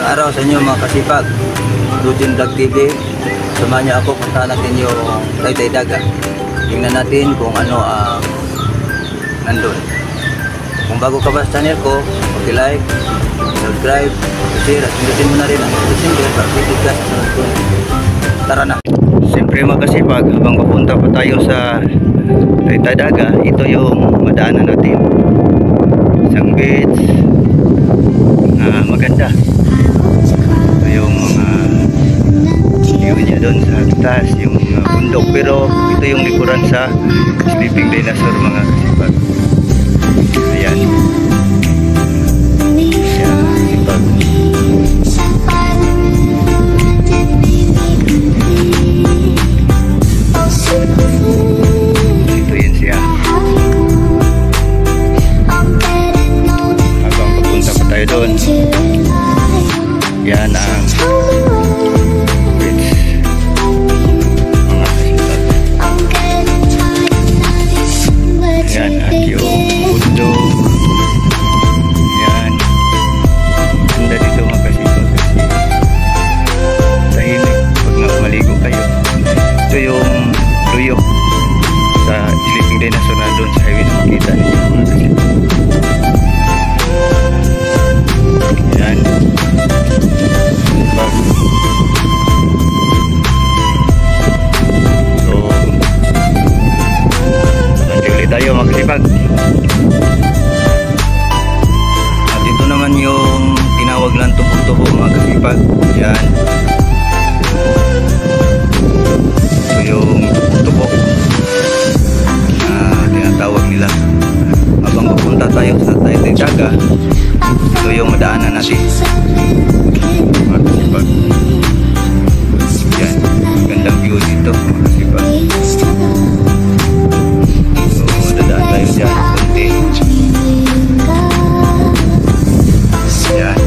araw sa inyo mga kasipag. Rujin Vlog TV. Samahan niyo ako, puntahan natin yung Taytay Daga. Tingnan natin kung ano ang nandun. Kung bago ka ba sa channel ko, like, subscribe, share at pindutin mo na rin ang notification bell para updated ka sa sunod ko. Tara na! Siyempre mga kasipag, habang papunta pa tayo sa Taytay Daga, ito yung madaanan natin. Isang beach na maganda. Ito yung mga view niya doon sa taas, yung bundok. Pero ito yung likuran sa Sleeping Dinosaur mga kasipag. Ayan. Ayan, kasipag. Ito yun siya. Habang papunta pa tayo doon, yan ang bridge mga kasipag. Yan at yung bundok. Yan, ganda dito mga kasipag kasi tahimik pag maligo kayo. Ito yung luyo sa Sleeping Dinosaur na doon sa highway na makita ninyo mga kasipag. Yan. So, nandiyo ulit tayo mga kasipag. At ito naman yung tinawag lang tubog-tubo mga kasipag. Yan. Ito yung tubog na tinatawag nila. Habang papunta tayo sa Taytay Daga, ito yung madaanan natin mga kasipag. Yan, gandang view dito mga kasipag. So dadaan tayo dyan kunti. Yan.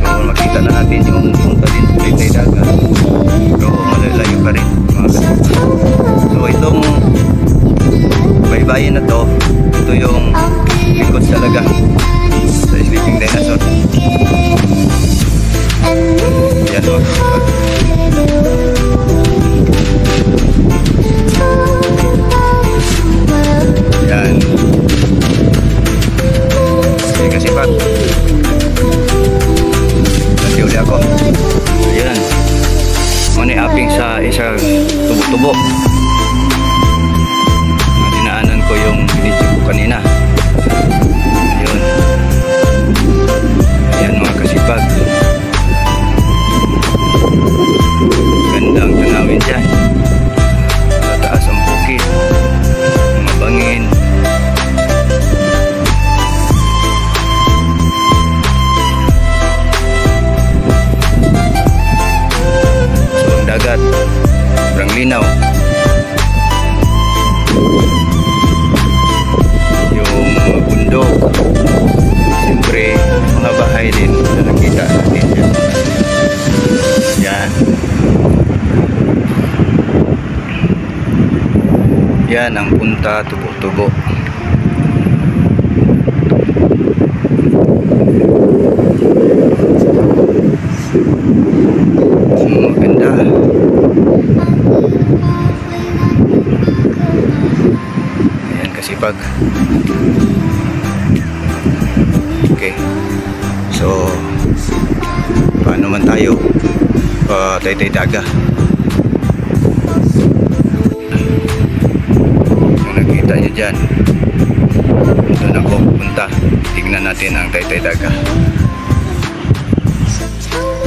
So makita na natin yung punta din sa Taytay Daga, pero malalayo pa rin mga kasipag. So itong baybayin na to, ito yung likod talaga sa Sleeping Dinosaur. Yan o. Yan. Sige kasipag. Nanti uli ako. Ayan. Mani aping sa isang tubo-tubo. Dinaanan ko yung video ko kanina. Ayun. Ayan mga kasipag. Gandang tanawin dyan. Sa taas ang bukid. Mga bangin. So ang dagat, sobrang linaw. Yung mga bundok, siyempre mga bahay din na nakita natin dyan. Yan. Yan ang punta tubo-tubo. Maganda. Ayan kasipag. Okay. So paano man tayo pa Taytay Daga? Kung nakita nyo dyan, doon ako punta. Tignan natin ang Taytay Daga.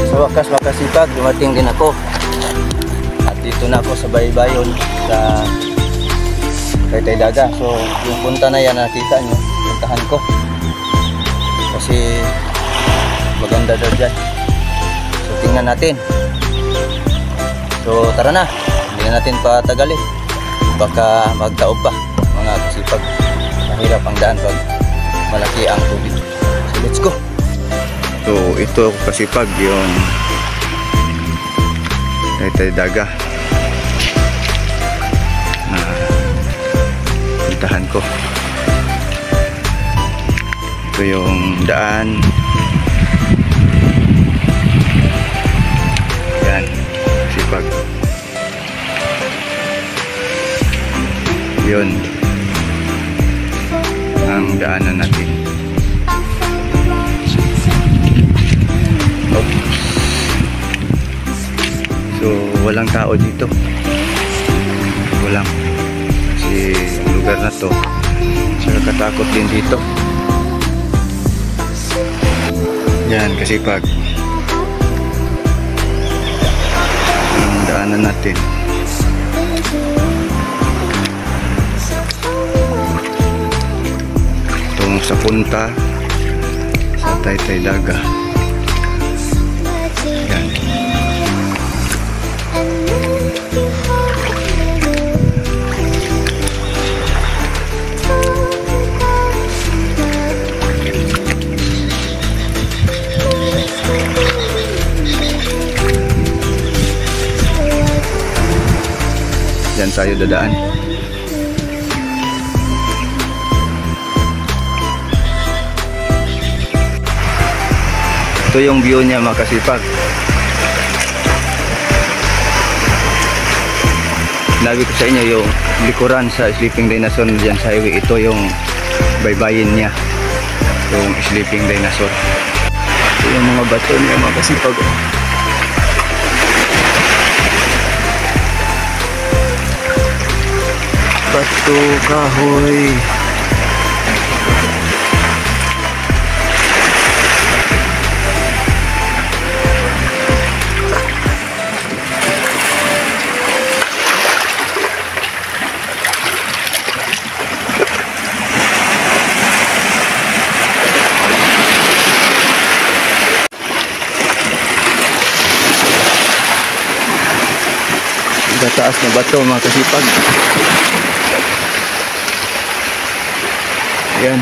Sa wakas mga kasipag, dumating din ako. At dito na ako sa baybayon sa Taytay Daga. So yung punta na yan nakita nyo, puntahan ko kasi maganda daw dyan. So tingnan natin. So tara na, hindi na natin patagalin, baka magtaob pa mga kasipag. Mahirap ang daan pag malaki ang tubig. So let's go. So ito kasipag yung Taytay Daga. Puntahan ko. Ito yung daan. Yan, sipag. Yun ang daanan natin. Oops. So walang tao dito, walang, kasi lugar na to nakakatakot din dito. Yan, kasi pag ang daanan natin. Itong sa punta sa Taytay Daga. Yan. Yan tayo dadaan. Ito yung view niya, mga kasipag. Sinabi ko sa inyo yung likuran sa Sleeping Dinosaur dyan sa highway. Ito yung baybayin niya, yung Sleeping Dinosaur. Ito yung mga bato niya, mga kasipag. Bato, kahoy. Taas na bato, mga kasipag. Yan.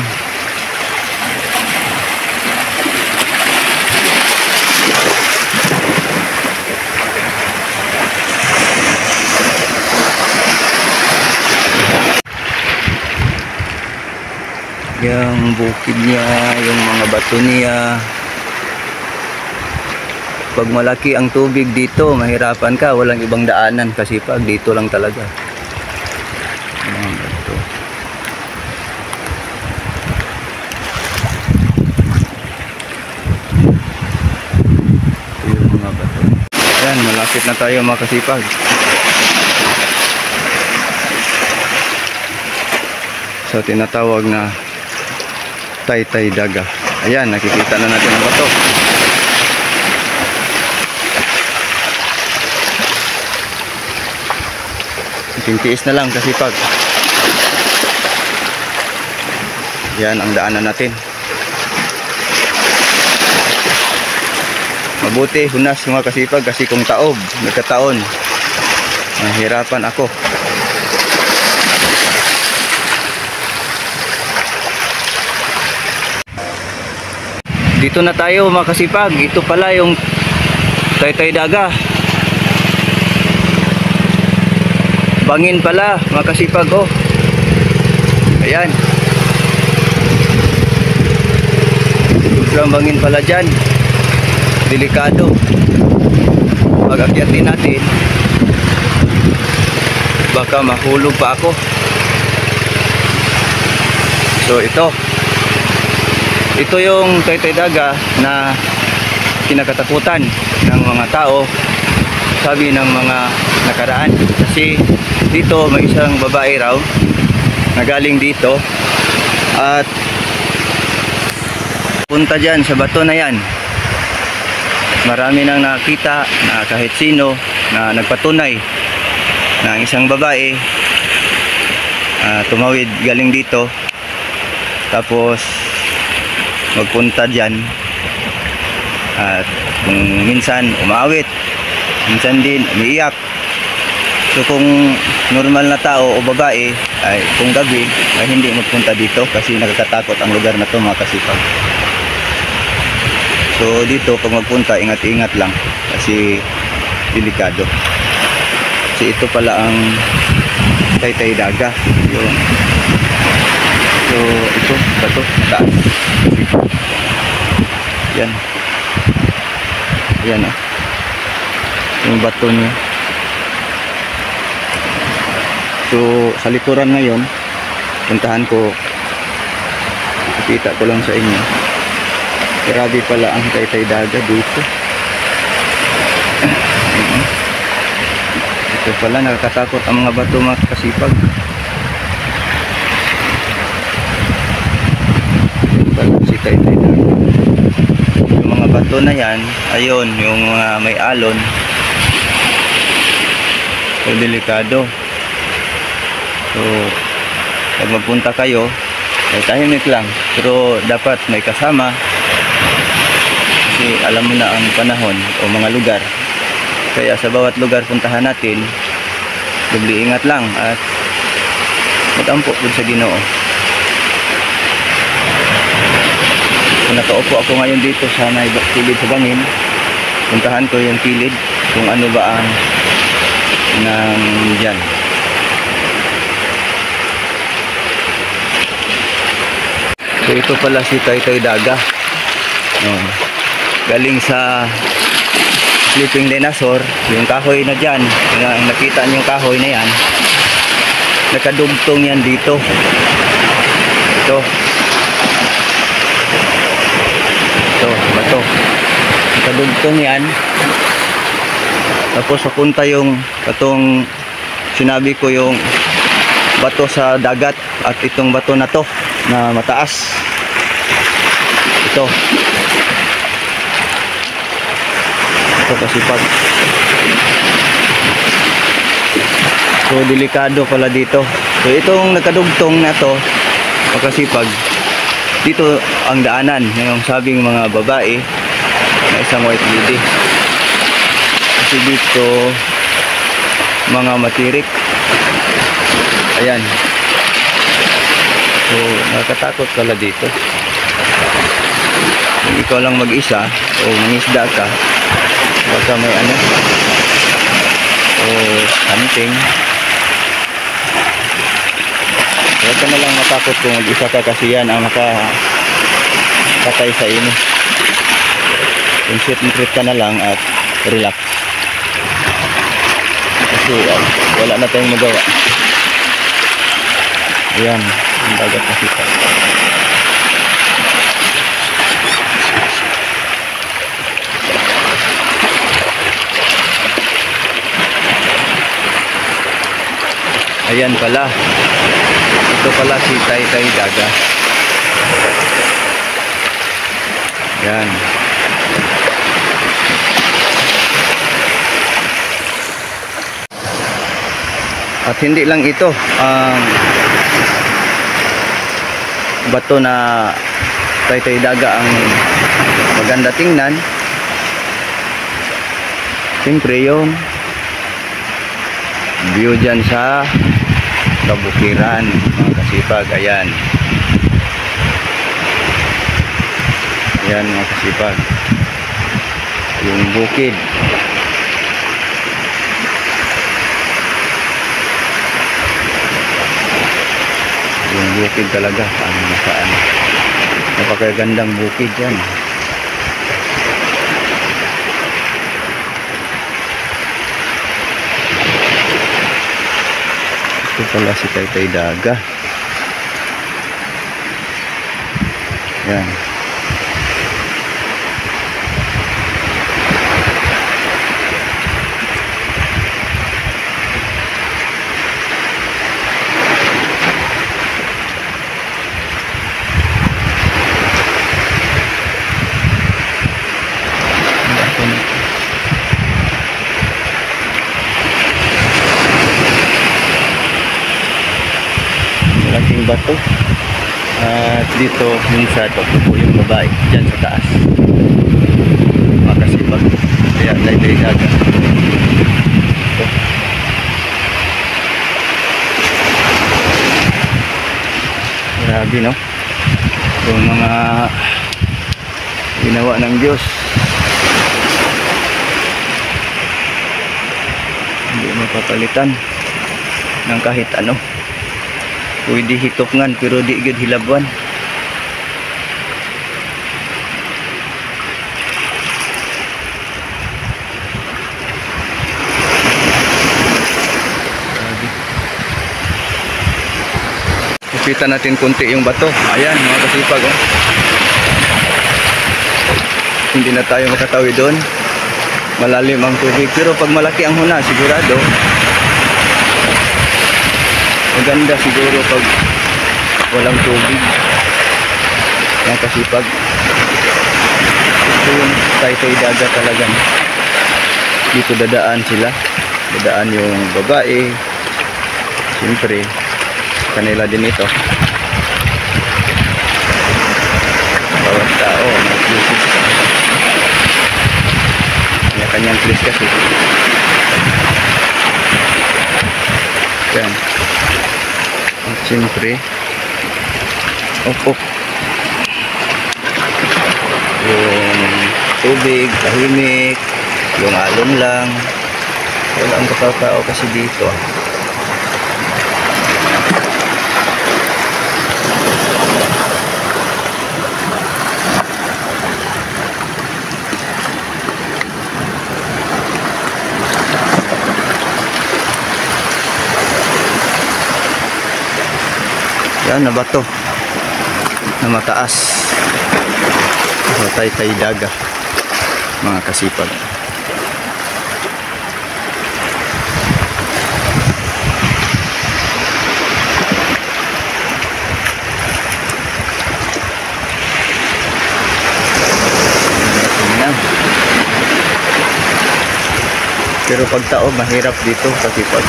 Yung bukid niya, yung mga bato niya. Pag malaki ang tubig dito, mahirapan ka, walang ibang daanan kasi pag dito lang talaga. Ito. Ito yung mga bato. Ayan, malapit na tayo, mga kasipag. So tinatawag na Taytay Daga. Ayan, nakikita na natin ang bato. Tintiis na lang kasi pag yan ang daanan natin. Mabuti hunas, mga kasipag, kasi kung taob nagkataon nahirapan ako. Dito na tayo, mga kasipag. Ito pala yung Taytay Daga. Bangin pala, mga kasipag, oh. Ayan. Sobrang bangin pala dyan. Delikado. Pag-akyat din natin, baka mahulog pa ako. So ito yung Taytay Daga na kinakatakutan ng mga tao, sabi ng mga nakaraan. Kasi dito may isang babae raw na galing dito at punta dyan sa bato na yan. Marami nang nakita na kahit sino na nagpatunay na ang isang babae tumawid galing dito tapos magpunta dyan at kung minsan umaawit, minsan din umiiyak. So kung normal na tao o babae ay kung gabi ay hindi magpunta dito kasi nakakatakot ang lugar na to, mga kasipag. So dito pag magpunta, ingat-ingat lang kasi delikado. Kasi ito pala ang Taytay Daga. Yun. So So ito, bato, mataas. Yan. Yan oh. Yung bato niya. So sa likuran ngayon, puntahan ko, ipita ko lang sa inyo. Grabe pala ang Taytay Daga dito. Ito pala, nakakatakot ang mga bato, mga kasipag. Si Taytay Daga. Yung mga bato na yan, ayun, yung mga may alon. So delikado. So pag magpunta kayo, ay tahimik lang, pero dapat may kasama kasi alam mo na ang panahon o mga lugar. Kaya sa bawat lugar puntahan natin, doble ingat lang at matampo po sa Ginoo. Kung nakaupo ako ngayon dito sa may kilid sa bangin, puntahan ko yung kilid kung ano ba ang nang dyan. So ito pala si Taytay Daga. Galing sa Sleeping Dinosaur, yung kahoy na dyan, nakita niyo yung kahoy na yan, nakadugtong yan dito. Ito, bato, nakadugtong yan. Tapos papunta yung katong sinabi ko, yung bato sa dagat, at itong bato na to na mataas, ito kasipag. So delikado pala dito. So itong nakadugtong na to, kasipag, dito ang daanan ng sabing mga babae na isang white lady. Kasi dito mga matirik. Ayan. So nakakatakot pala dito. Kung ikaw lang mag-isa o mangisda ka, baka may ano o hunting, huwag ka na lang matakot kung mag-isa ka, kasi yan ang makapatay sa inyo. Concentrate ka na lang at relax, kasi wala na tayong magawa. Ayan, ang dagat na kita. Ayan pala, ito pala si Taytay Daga. Yan. At hindi lang ito ang bato na Taytay Daga ang maganda tingnan. Siyempre yung view dyan sa kabukiran, mga kasipag. Ayan. Ayan mga kasipag, yung bukid. Yung bukid talaga, napakagandang bukid yan. Ito pala si Taytay Daga. Yan. Malaking bato. At dito minsan po yung babae dyan sa taas. Makasipag. Kaya Taytay Daga. Ito. Grabe, no? Yung mga ginawa ng Diyos. Hindi mapapalitan ng kahit ano. Pwede hitokngan pero di gid hilabwan. Kita natin konti yung bato. Ayan mga kasipag, oh. Hindi na tayo makatawid doon. Malalim ang tubig. Pero pag malaki ang huna, sigurado maganda siguro pag walang tubig. Mga kasipag. Ito yung Taytay Dagat talaga. Dito dadaan sila. Dadaan yung babae. Siyempre kanila din ito. Bawat tao mag-visit ka. Kanya-kanyang place kasi. Yan. At siyempre op yung tubig, tahimik, yung alon lang. Wala ang katao-tao kasi dito. Yan na bato na mataas sa Taytay Dagat mga kasipag. Pero pag taob mahirap dito kasipag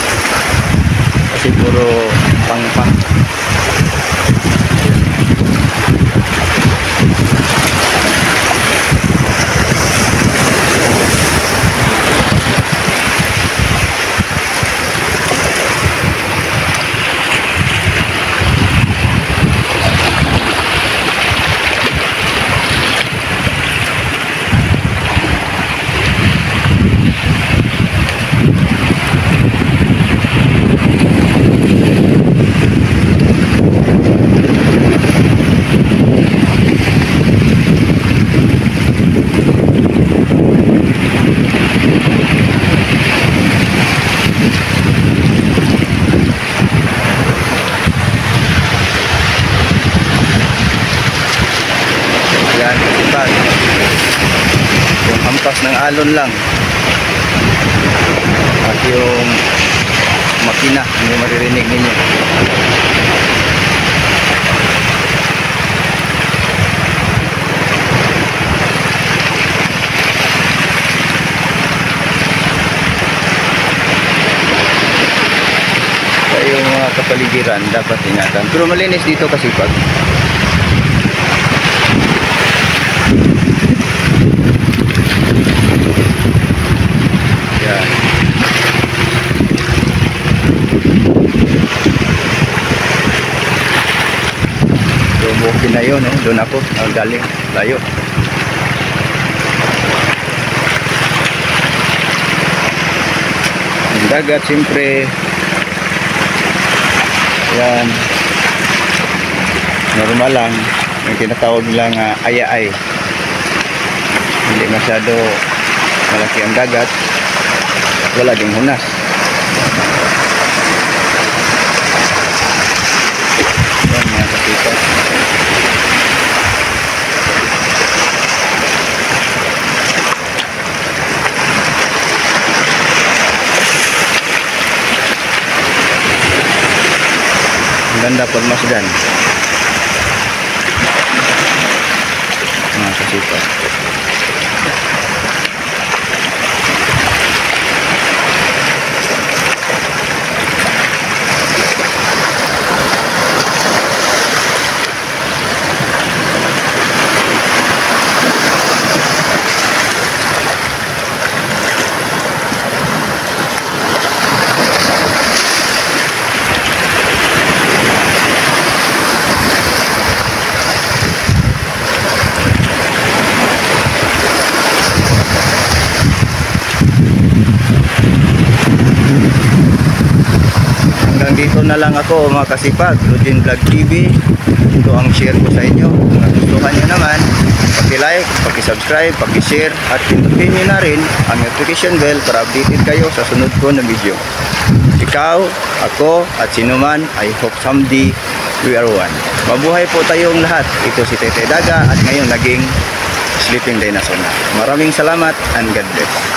kasi puro pang-pang. Yung hampas ng alon lang at yung makina hindi maririnig ninyo. Kaya yung mga kapaligiran dapat ingatan, pero malinis dito kasi pag yan. So okay na yun, doon ako galing layo. Ang dagat siyempre yan normal lang, yung tinatawag nilang aya-ay. Hindi masyado malaki ang dagat, wala ding hunas. Yan mga kasipag. Ang ganda pagmasdan mga kasipag. na lang ako mga kasipag, Rudin Vlog TV. Ito ang share ko sa inyo. Kung nagustuhan nyo naman, paki-like, paki-subscribe, paki-share, at pindutin nyo na rin ang notification bell para updated kayo sa sunod ko na video. Ikaw, ako, at sino man, I hope someday we are one. Mabuhay po tayong lahat. Ito si Taytay Daga at ngayon naging Sleeping Dinosaur na. Maraming salamat and God bless.